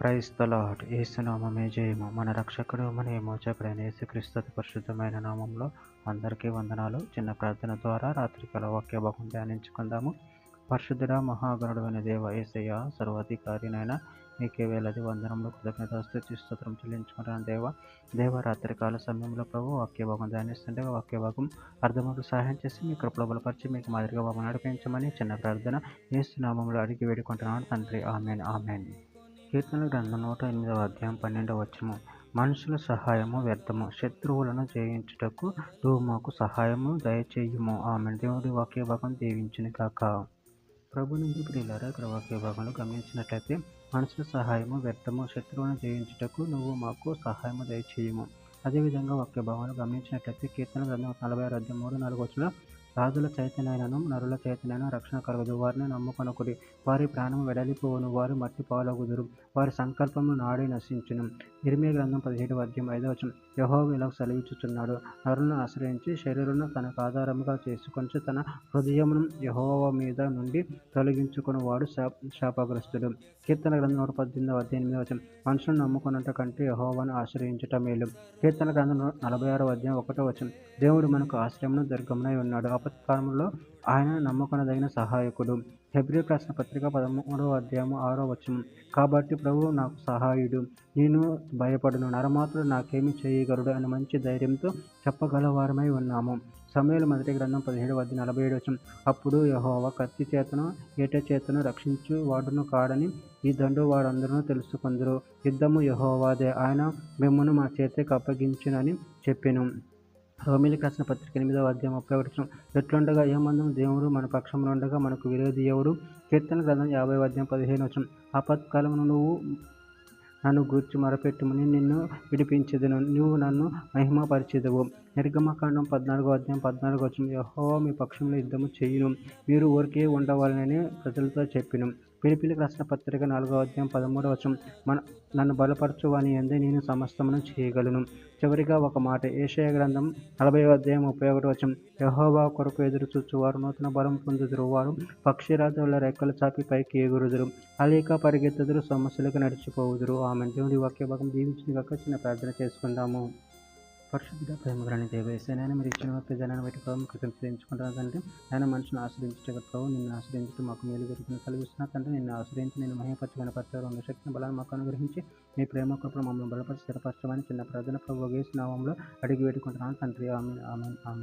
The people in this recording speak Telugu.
Praise the lord. యేసునామమే జయము. మన రక్షకుడు మన విమోచకుడైన యేసుక్రీస్తు అతి పరిశుద్ధమైన నామంలో అందరికీ వందనాలు. చిన్న ప్రార్థన ద్వారా రాత్రికాల వాక్య భాగం ధ్యానించుకుందాము. పరిశుద్ధుడ మహాగణుడైన దేవ యేసయ్య, సర్వాధికారినైనా మీకే వేలది వందనములు, కృతజ్ఞతాస్తుతి స్తోత్రం చెల్లించుకుంటాను దేవ రాత్రికాల సమయంలో ప్రభు వాక్య భాగం ధ్యానిస్తుంటే వాక్య భాగం అర్థములకు సహాయం చేసి మీ కృపలో బలపరిచి మీకు మాదిరిగా భాగం నడిపించమని చిన్న ప్రార్థన యేసునామంలో అడిగి వేడుకుంటున్నాను తండ్రి. Amen amen. కీర్తనల గ్రంథం 108వ అధ్యాయం 12వ వచనము. మనుషుల సహాయము వ్యర్థము, శత్రువులను జయించుటకు నువ్వు మాకు సహాయము దయచేయుము. ఆమెన్. దేవుడి వాక్య భాగం దీవించును గాక. ప్రభు నుండి ప్రియులారా, ఇక్కడ వాక్య భాగంలో గమనించినట్లయితే మనుషుల సహాయము వ్యర్థము, శత్రువులను జయించుటకు నువ్వు మాకు సహాయము దయచేయుము. అదేవిధంగా వాక్య భాగంలో గమనించినట్లయితే కీర్తన గ్రంథం 46 అధ్యాయం 3-4 వచనంలో రాజుల చేతనైనను నరుల చేతనైనా రక్షణ కలగదు. వారిని నమ్ముకొనకుడి. వారి ప్రాణము వెడలిపోవును. వారు మట్టి పాలగుదురు. వారి సంకల్పము నాడే నశించును. ఇర్మీయా గ్రంథం 17వ అధ్యాయం 5వ వచనం. యెహోవా ఇలా సెలవిచ్చుచున్నాడు, నరులను ఆశ్రయించి శరీరును తనకు ఆధారముగా చేసుకొని తన హృదయమును యెహోవా మీద నుండి తొలగించుకుని వాడు శాపగ్రస్తుడు. కీర్తన గ్రంథం 118వ అధ్యాయం 8వ వచనం. మనుషులను నమ్ముకున్నట కంటే యెహోవాను ఆశ్రయించుట మేలు. కీర్తన గ్రంథం 46వ అధ్యాయం 1వ వచనం. దేవుడు మనకు ఆశ్రయమును దుర్గమునై ఉన్నాడు. ఆపత్కాలంలో ఆయన నమ్మకనదగిన సహాయకుడు. హెబ్రీ రాసిన పత్రిక 13వ అధ్యాయం 6వ వచనం. కాబట్టి ప్రభువు నాకు సహాయుడు, నేను భయపడును, నరమాత్రుడు నాకేమి చేయగలడు అని మంచి ధైర్యంతో చెప్పగలవారమై ఉన్నాము. సమూయేలు మొదటి గ్రంథం 17వ అధ్యాయం 47వ వచనం. అప్పుడు యెహోవా కత్తి చేతను ఈటె చేతను రక్షించు వాడును కాడని ఈ దండు వారందరూ తెలుసుకొందురు. యుద్ధము యెహోవాదే, ఆయన మిమ్మును మా చేతికి అప్పగించునని చెప్పెను. రోమీయులకు రాసిన పత్రిక 8వ అధ్యాయం 31వ వచనం. ఎట్లుండగా ఏమందం దేవుడు మన పక్షమునుండగా మనకు విరోధి ఎవడు? కీర్తన గ్రంథం 50వ అధ్యాయం 15వ వచనం. ఆపత్కాలమును నువ్వు నన్ను గూర్చి మొరపెట్టుమని నిన్ను విడిపించెదను, నువ్వు నన్ను మహిమపరిచెదవు. నిర్గమకాండం 14వ అధ్యాయం 14వ వచనం. యెహోవా మీ పక్షంలో యుద్ధము చేయును, మీరు ఊరికే ఉండవాలని ప్రజలతో చెప్పెను. ఫిలిప్పీయులకు రాసిన పత్రిక 4వ అధ్యాయం 13వ వచనం. నన్ను బలపరచు వాని యందే నేను సమస్తమును చేయగలను. చివరిగా ఒక మాట, యెషయా గ్రంథం 40వ అధ్యాయం 31వ వచనం. యెహోవా కొరకు ఎదురు చూచువారు నూతన బలం పొందుదురు. వారు పక్షిరాజుల రెక్కలు చాపి పైకి ఎగురుదురు. అలేక పరిగెత్తుదురు, సమస్యలకు నడిచిపోవుదురు. ఆమె. దేవుడి వాక్య భాగం దీవించిన గాక. చిన్న ప్రార్థన చేసుకుందాము. పరిశుద్ధ ప్రేమగలని దేవ యేసయ్య, మీరు ఇచ్చిన ప్రజలను బట్టి ప్రభావం కృతజ్ఞతలు తండ్రి. ఆయన మనుషులను ఆశ్రయించే ప్రభావం నిన్ను ఆశ్రయించడం మాకు మేలు జరుగుతుంది కలిగిస్తున్నా తండ్రి. నిన్ను ఆశ్రయించి నేను మహిమపరిచి కనపరిచారు ఉన్న శక్తిని బలాన్ని మాకు అనుగ్రహించి మీ ప్రేమ కృపను మమ్మల్ని బలపరిచి స్థిరపరచమని చిన్న ప్రార్థన ప్రభు యేసు నామములో అడిగి వేడుకుంటున్నాను తండ్రి. ఆమేన్ ఆమేన్ ఆమేన్.